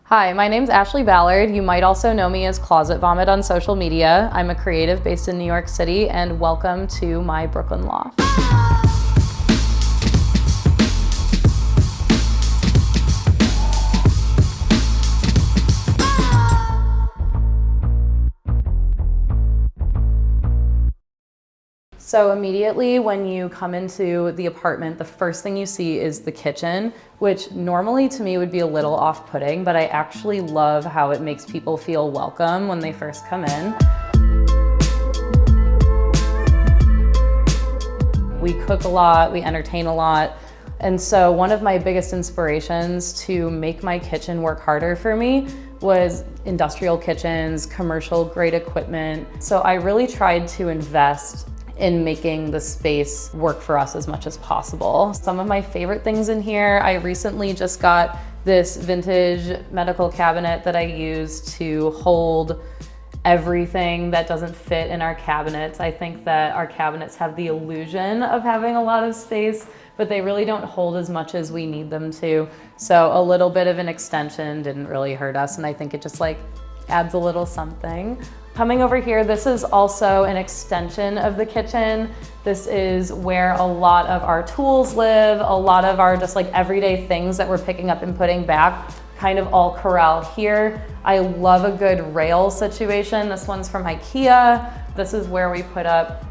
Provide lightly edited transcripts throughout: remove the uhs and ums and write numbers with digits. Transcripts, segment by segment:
Hi, my name's Ashley Ballard. You might also know me as Closet Vomit on social media. I'm a creative based in New York City, and welcome to my Brooklyn loft. So immediately when you come into the apartment, the first thing you see is the kitchen, which normally to me would be a little off-putting, but I actually love how it makes people feel welcome when they first come in. We cook a lot, we entertain a lot. And so one of my biggest inspirations to make my kitchen work harder for me was industrial kitchens, commercial grade equipment. So I really tried to invest in making the space work for us as much as possible. Some of my favorite things in here, I recently just got this vintage medical cabinet that I use to hold everything that doesn't fit in our cabinets. I think that our cabinets have the illusion of having a lot of space, but they really don't hold as much as we need them to. So a little bit of an extension didn't really hurt us, and I think it just adds a little something. Coming over here, this is also an extension of the kitchen. This is where a lot of our tools live, a lot of our just everyday things that we're picking up and putting back kind of all corral here. I love a good rail situation. This one's from IKEA. This is where we put up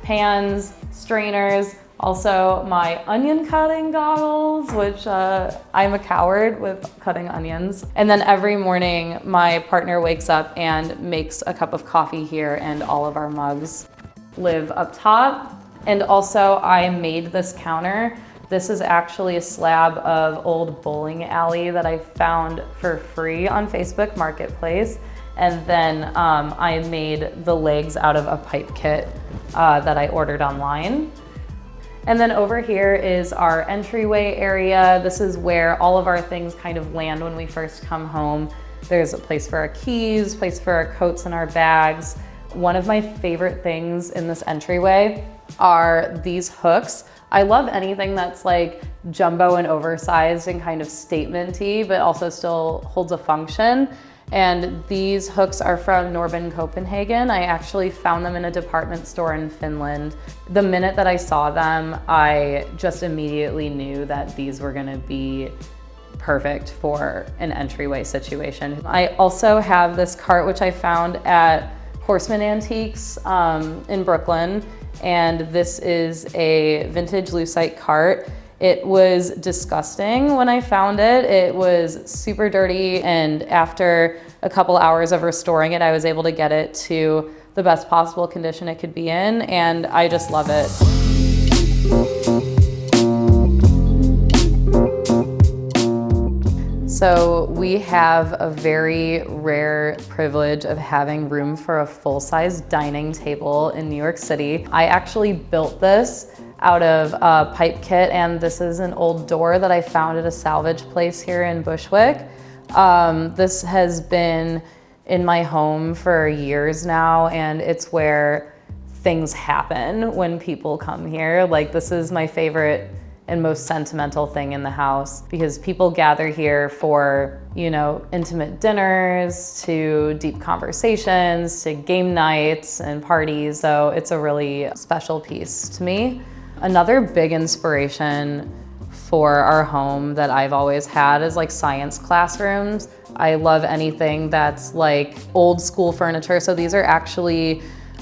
pans, strainers, also my onion cutting goggles, which I'm a coward with cutting onions. And then every morning, my partner wakes up and makes a cup of coffee here, and all of our mugs live up top. And also I made this counter. This is actually a slab of old bowling alley that I found for free on Facebook Marketplace. And then I made the legs out of a pipe kit that I ordered online. And then over here is our entryway area. This is where all of our things kind of land when we first come home. There's a place for our keys, place for our coats and our bags. One of my favorite things in this entryway are these hooks. I love anything that's jumbo and oversized and kind of statement-y, but also still holds a function. And these hooks are from Norben, Copenhagen. I actually found them in a department store in Finland. The minute that I saw them, I just immediately knew that these were gonna be perfect for an entryway situation. I also have this cart, which I found at Horseman Antiques in Brooklyn. And this is a vintage lucite cart. It was disgusting when I found it. It was super dirty, and after a couple hours of restoring it, I was able to get it to the best possible condition it could be in, and I just love it. So we have a very rare privilege of having room for a full-size dining table in New York City. I actually built this out of a pipe kit, and this is an old door that I found at a salvage place here in Bushwick. This has been in my home for years now, and it's where things happen when people come here. This is my favorite and most sentimental thing in the house, because people gather here for, intimate dinners, to deep conversations, to game nights and parties. So it's a really special piece to me. Another big inspiration for our home that I've always had is science classrooms. I love anything that's old school furniture. So these are actually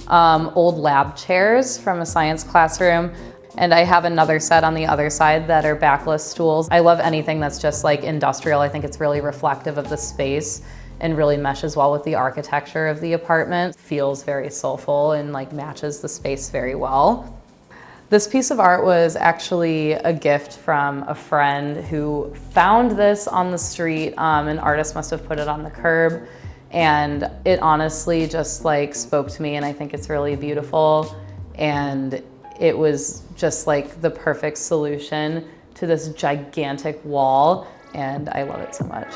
old lab chairs from a science classroom. And I have another set on the other side that are backless stools. I love anything that's just industrial. I think it's really reflective of the space and really meshes well with the architecture of the apartment. Feels very soulful and matches the space very well. This piece of art was actually a gift from a friend who found this on the street. An artist must have put it on the curb, and it honestly just spoke to me, and I think it's really beautiful. And it was just the perfect solution to this gigantic wall, and I love it so much.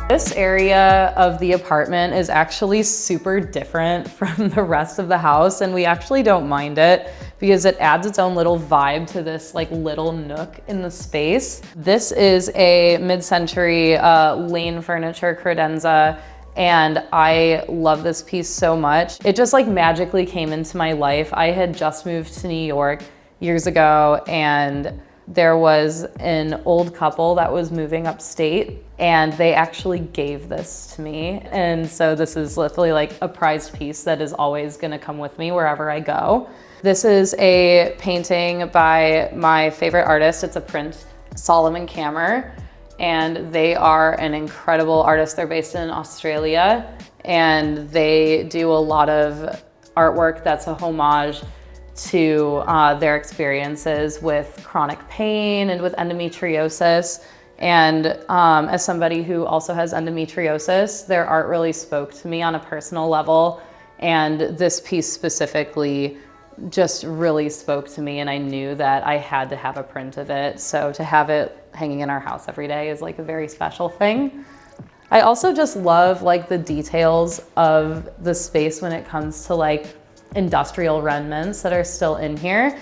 This area of the apartment is actually super different from the rest of the house, and we actually don't mind it because it adds its own little vibe to this like little nook in the space. This is a mid-century Lane furniture credenza, and I love this piece so much. It just like magically came into my life. I had just moved to New York years ago, and there was an old couple that was moving upstate, and they actually gave this to me. And so this is literally like a prized piece that is always gonna come with me wherever I go. This is a painting by my favorite artist. It's a print, Solomon Kammer, and they are an incredible artist. They're based in Australia, and they do a lot of artwork that's a homage to their experiences with chronic pain and with endometriosis. And as somebody who also has endometriosis, their art really spoke to me on a personal level. And this piece specifically just really spoke to me, and I knew that I had to have a print of it. So to have it hanging in our house every day is like a very special thing. I also just love like the details of the space when it comes to like industrial remnants that are still in here.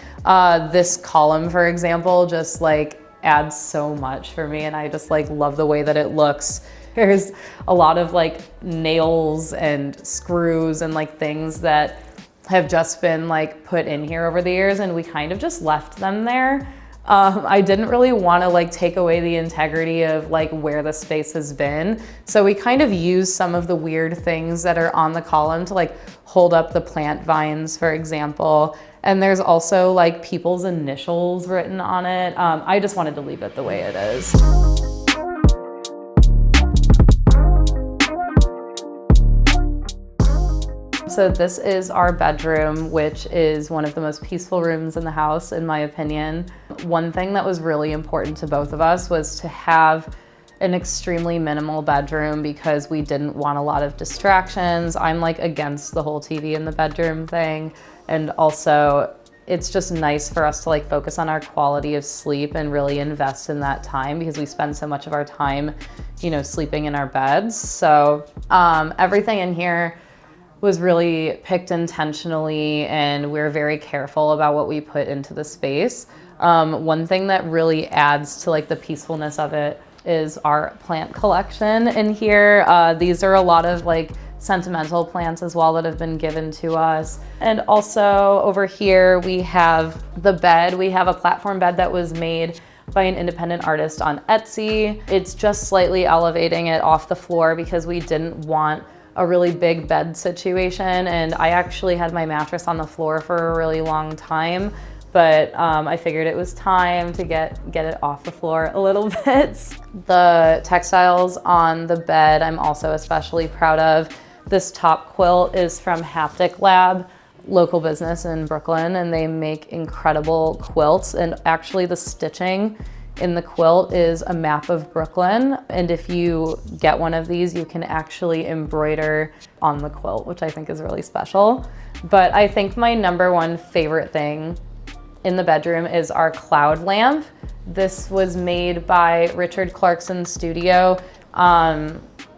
This column, for example, just like adds so much for me, and I just like love the way that it looks. There's a lot of like nails and screws and like things that have just been like put in here over the years, and we kind of just left them there. I didn't really want to like take away the integrity of like where the space has been. So we kind of use some of the weird things that are on the column to like hold up the plant vines, for example. And there's also like people's initials written on it. I just wanted to leave it the way it is. So this is our bedroom, which is one of the most peaceful rooms in the house, in my opinion. One thing that was really important to both of us was to have an extremely minimal bedroom because we didn't want a lot of distractions. I'm like against the whole TV in the bedroom thing. And also it's just nice for us to like focus on our quality of sleep and really invest in that time because we spend so much of our time, you know, sleeping in our beds. So everything in here was really picked intentionally, and we're very careful about what we put into the space. One thing that really adds to like the peacefulness of it is our plant collection in here. These are a lot of like sentimental plants as well that have been given to us. And also over here we have the bed. We have a platform bed that was made by an independent artist on Etsy. It's just slightly elevating it off the floor because we didn't want a really big bed situation, and I actually had my mattress on the floor for a really long time, but I figured it was time to get it off the floor a little bit. The textiles on the bed I'm also especially proud of. This top quilt is from Haptic Lab, local business in Brooklyn, and they make incredible quilts, and actually the stitching in the quilt is a map of Brooklyn, and if you get one of these, you can actually embroider on the quilt, which I think is really special. But I think my number one favorite thing in the bedroom is our cloud lamp. This was made by Richard Clarkson's studio.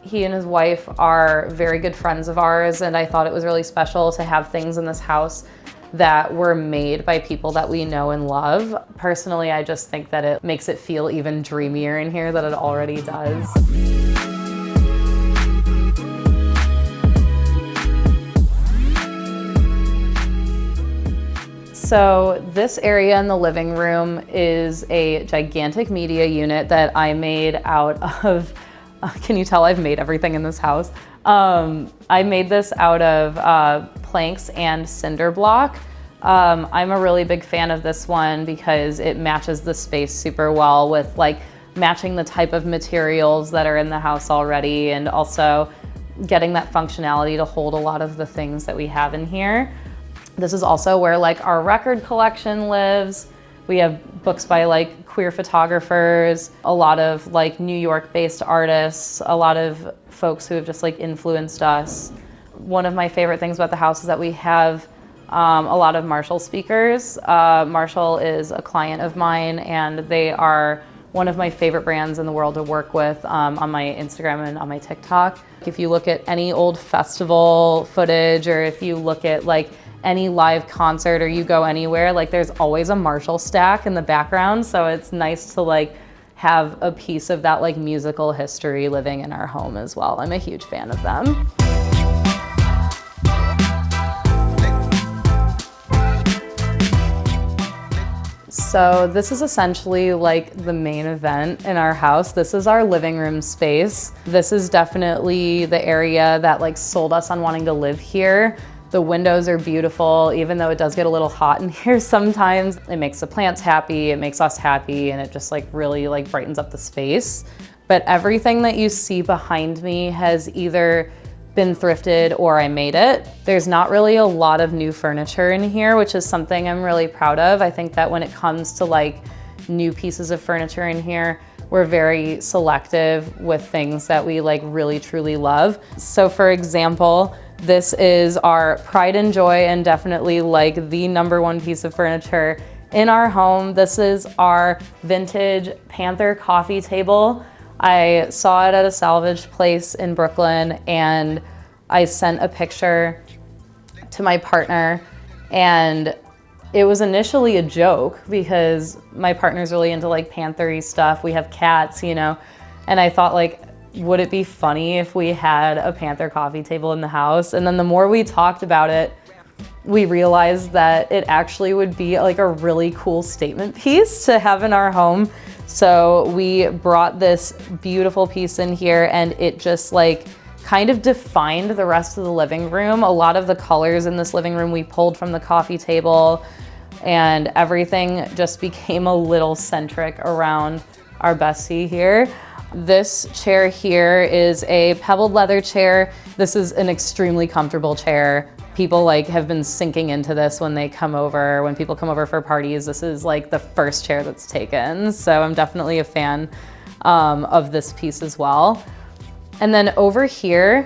He and his wife are very good friends of ours, and I thought it was really special to have things in this house that were made by people that we know and love. Personally, I just think that it makes it feel even dreamier in here than it already does. So this area in the living room is a gigantic media unit that I made out of, can you tell I've made everything in this house? I made this out of planks and cinder block. I'm a really big fan of this one because it matches the space super well with like matching the type of materials that are in the house already, and also getting that functionality to hold a lot of the things that we have in here. This is also where like our record collection lives. We have books by like queer photographers, a lot of like New York based artists, a lot of folks who have just like influenced us. One of my favorite things about the house is that we have a lot of Marshall speakers. Marshall is a client of mine, and they are one of my favorite brands in the world to work with on my Instagram and on my TikTok. If you look at any old festival footage, or if you look at like any live concert or you go anywhere, like there's always a Marshall stack in the background. So it's nice to like have a piece of that like musical history living in our home as well. I'm a huge fan of them. So this is essentially like the main event in our house. This is our living room space. This is definitely the area that like sold us on wanting to live here. The windows are beautiful, even though it does get a little hot in here sometimes. It makes the plants happy, it makes us happy, and it just like really like brightens up the space. But everything that you see behind me has either been thrifted or I made it. There's not really a lot of new furniture in here, which is something I'm really proud of. I think that when it comes to like new pieces of furniture in here, we're very selective with things that we like really truly love. So for example, this is our pride and joy and definitely like the #1 piece of furniture in our home. This is our vintage Panther coffee table. I saw it at a salvage place in Brooklyn and I sent a picture to my partner, and it was initially a joke because my partner's really into like Panther-y stuff. We have cats, you know, and I thought like, would it be funny if we had a Panther coffee table in the house? And then the more we talked about it, we realized that it actually would be like a really cool statement piece to have in our home. So we brought this beautiful piece in here and it just like kind of defined the rest of the living room. A lot of the colors in this living room we pulled from the coffee table, and everything just became a little centric around our bestie here. This chair here is a pebbled leather chair. This is an extremely comfortable chair. People like have been sinking into this when they come over. When people come over for parties, this is like the first chair that's taken. So I'm definitely a fan of this piece as well. And then over here,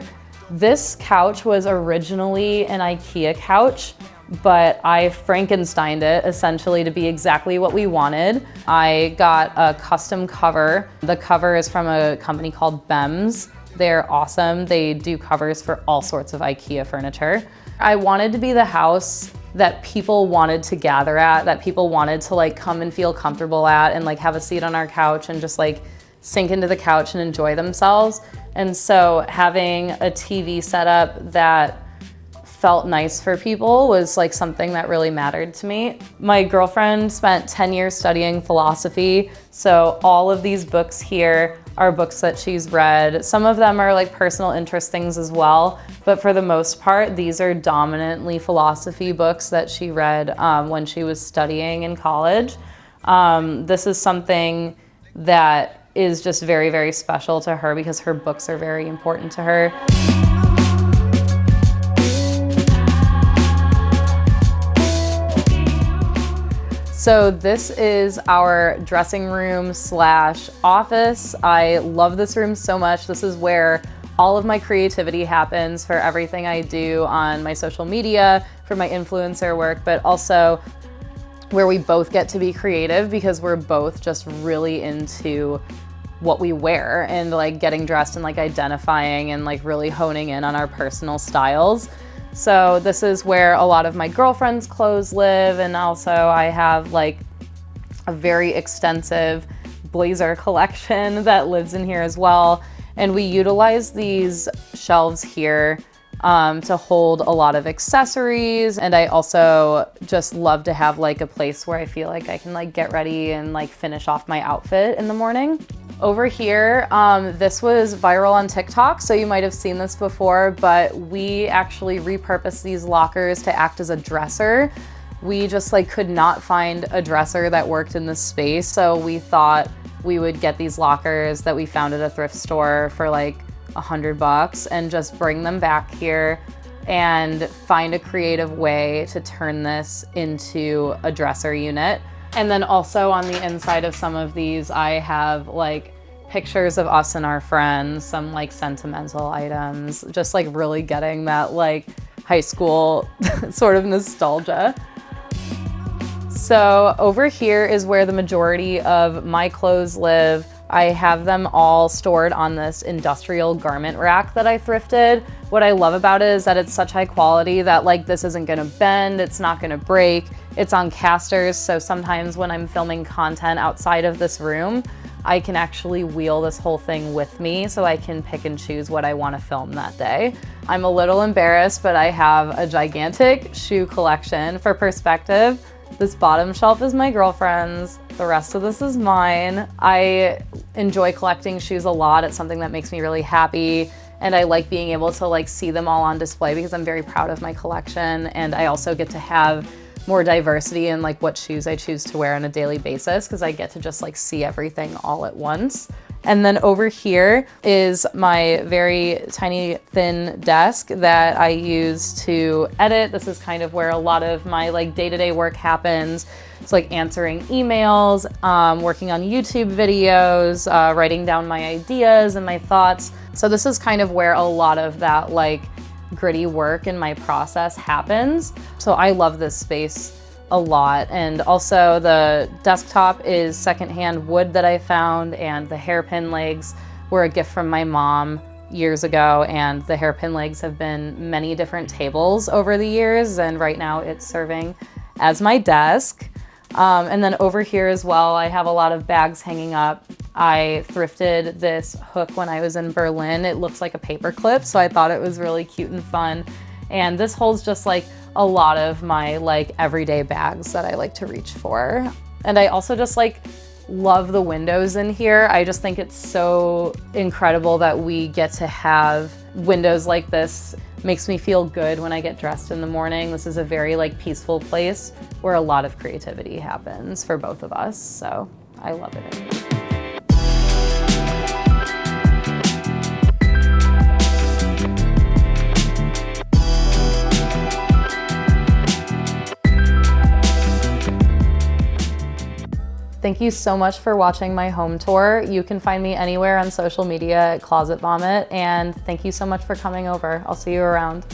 this couch was originally an IKEA couch, but I Frankensteined it essentially to be exactly what we wanted. I got a custom cover. The cover is from a company called Bems. They're awesome. They do covers for all sorts of IKEA furniture. I wanted to be the house that people wanted to gather at, that people wanted to like come and feel comfortable at and like have a seat on our couch and just like sink into the couch and enjoy themselves. And so having a TV setup that felt nice for people was like something that really mattered to me. My girlfriend spent 10 years studying philosophy, so all of these books here are books that she's read. Some of them are like personal interest things as well, but for the most part, these are dominantly philosophy books that she read when she was studying in college. This is something that is just very, very special to her because her books are very important to her. So this is our dressing room slash office. I love this room so much. This is where all of my creativity happens for everything I do on my social media, for my influencer work, but also where we both get to be creative because we're both just really into what we wear and like getting dressed and like identifying and like really honing in on our personal styles. So this is where a lot of my girlfriend's clothes live, and also I have like a very extensive blazer collection that lives in here as well. And we utilize these shelves here to hold a lot of accessories, and I also just love to have like a place where I feel like I can like get ready and like finish off my outfit in the morning. Over here, this was viral on TikTok, so you might have seen this before, but we actually repurposed these lockers to act as a dresser. We just like could not find a dresser that worked in this space, so we thought we would get these lockers that we found at a thrift store for like $100 and just bring them back here and find a creative way to turn this into a dresser unit. And then also on the inside of some of these, I have like pictures of us and our friends, some like sentimental items, just like really getting that like high school sort of nostalgia. So over here is where the majority of my clothes live. I have them all stored on this industrial garment rack that I thrifted. What I love about it is that it's such high quality that like this isn't gonna bend, it's not gonna break. It's on casters, so sometimes when I'm filming content outside of this room, I can actually wheel this whole thing with me so I can pick and choose what I want to film that day. I'm a little embarrassed, but I have a gigantic shoe collection. For perspective, this bottom shelf is my girlfriend's, the rest of this is mine. I enjoy collecting shoes a lot. It's something that makes me really happy, and I like being able to like see them all on display because I'm very proud of my collection, and I also get to have more diversity in like what shoes I choose to wear on a daily basis because I get to just like see everything all at once. And then over here is my very tiny thin desk that I use to edit. This is kind of where a lot of my like day-to-day work happens. It's like answering emails, working on YouTube videos, writing down my ideas and my thoughts. So this is kind of where a lot of that like gritty work in my process happens. So I love this space a lot. And also the desktop is secondhand wood that I found, and the hairpin legs were a gift from my mom years ago, and the hairpin legs have been many different tables over the years, and right now it's serving as my desk. And then over here as well, I have a lot of bags hanging up. I thrifted this hook when I was in Berlin. It looks like a paper clip, so I thought it was really cute and fun. And this holds just like a lot of my like everyday bags that I like to reach for. And I also just like love the windows in here. I just think it's so incredible that we get to have windows like this. Makes me feel good when I get dressed in the morning. This is a very like peaceful place where a lot of creativity happens for both of us. So I love it. Thank you so much for watching my home tour. You can find me anywhere on social media at Closet Vomit, and thank you so much for coming over. I'll see you around.